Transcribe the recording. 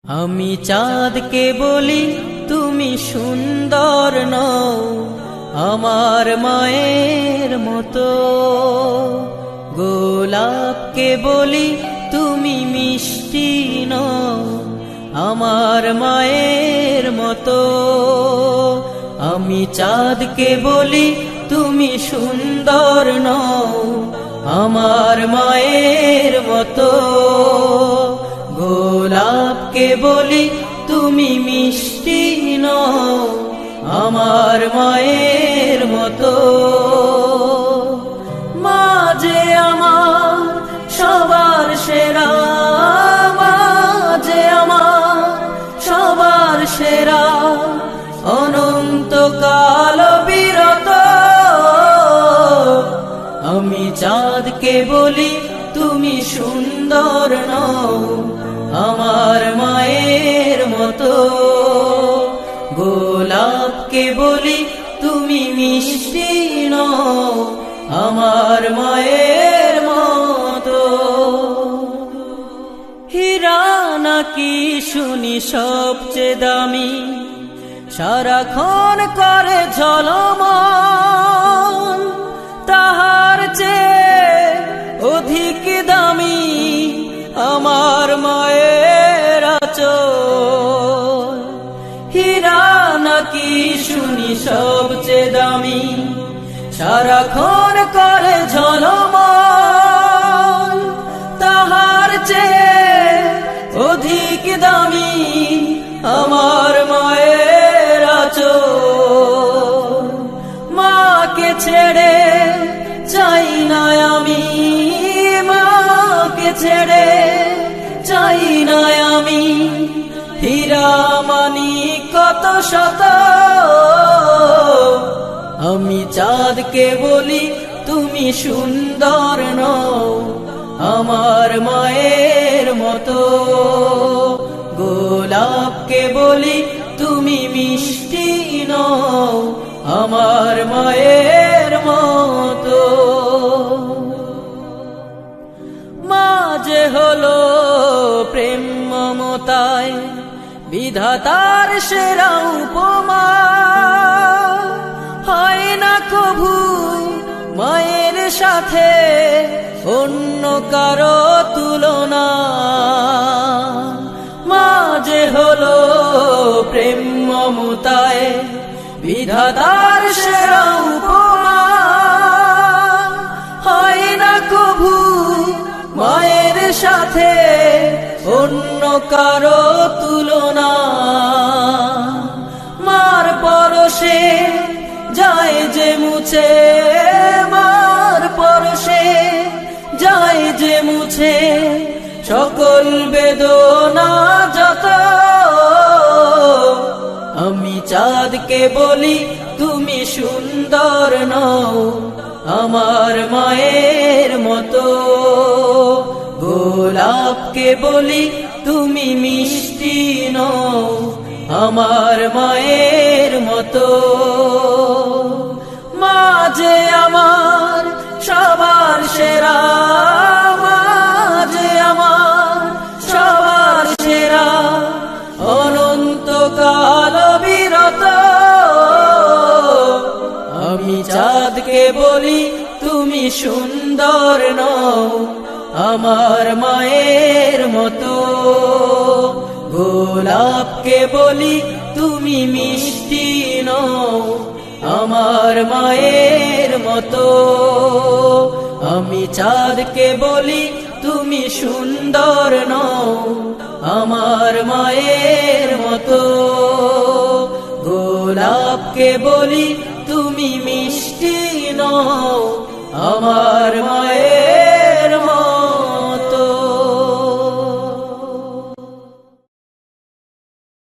আমি চাঁদকে বলি তুমি সুন্দর নও আমার মায়ের মতো, গোলাপকে বলি তুমি মিষ্টি নও আমার মায়ের মতো। আমি চাঁদকে বলি তুমি সুন্দর নও আমার মায়ের মতো, গোলাপকে বলি তুমি মিষ্টি নও আমার মায়ের মতো। মা যে আমার সবার সেরা, মা যে আমার সবার সেরা, অনন্তকাল বিরত। আমি চাঁদকে বলি তুমি সুন্দর নও আমার মায়ের মতো, গোলাপকে বলি তুমি মিষ্টি নও আমার মায়ের মতো। হীরা নাকি শুনি সবচেয়ে দামি, সারাক্ষণ করে ঝলমল, তাহার চেয়ে অধিক দামি আমার মায়ের আঁচল। হীরা নাকি শুনি সবচেয়ে দামি, সারাক্ষণ করে ঝলমল, তাহার চেয়ে অধিক দামি আমার মায়ের আঁচল। মাকে ছেড়ে চাই না আমি, মাকে ছেড়ে চাই না আমি, হীরা মানি কত শত। আমি চাঁদকে বলি তুমি সুন্দর নও আমার মায়ের মতো, গোলাপকে বলি তুমি মিষ্টি নও আমার মায়ের মতো। মা যে হলো প্রেম মমতায় বিধাতার সেরা উপমা, হয় না কভু মায়ের সাথে অন্য কারো তুলনা। মা যে হলো প্রেম মমতায় বিধাতার সেরা উপমা, হয় না কভু মায়ের সাথে অন্য কারো তুলনা। মার পরশে যায় যে মুছে, মার পরশে যায় যে মুছে সকল বেদনা যত। আমি চাঁদকে বলি তুমি সুন্দর নও আমার মায়ের মতো, গোলাপকে বলি তুমি মিষ্টি নও আমার মায়ের মতো। মা যে আমার সবার সেরা, মা যে আমার সবার সেরা, অনন্তকাল বিরত। আমি চাঁদকে বলি তুমি সুন্দর নও আমার মায়ের মতো, গোলাপকে বলি তুমি মিষ্টি নও আমার মায়ের মতো। আমি চাঁদকে বলি তুমি সুন্দর নও আমার মায়ের মতো, গোলাপকে বলি তুমি মিষ্টি নও আমার মায়ের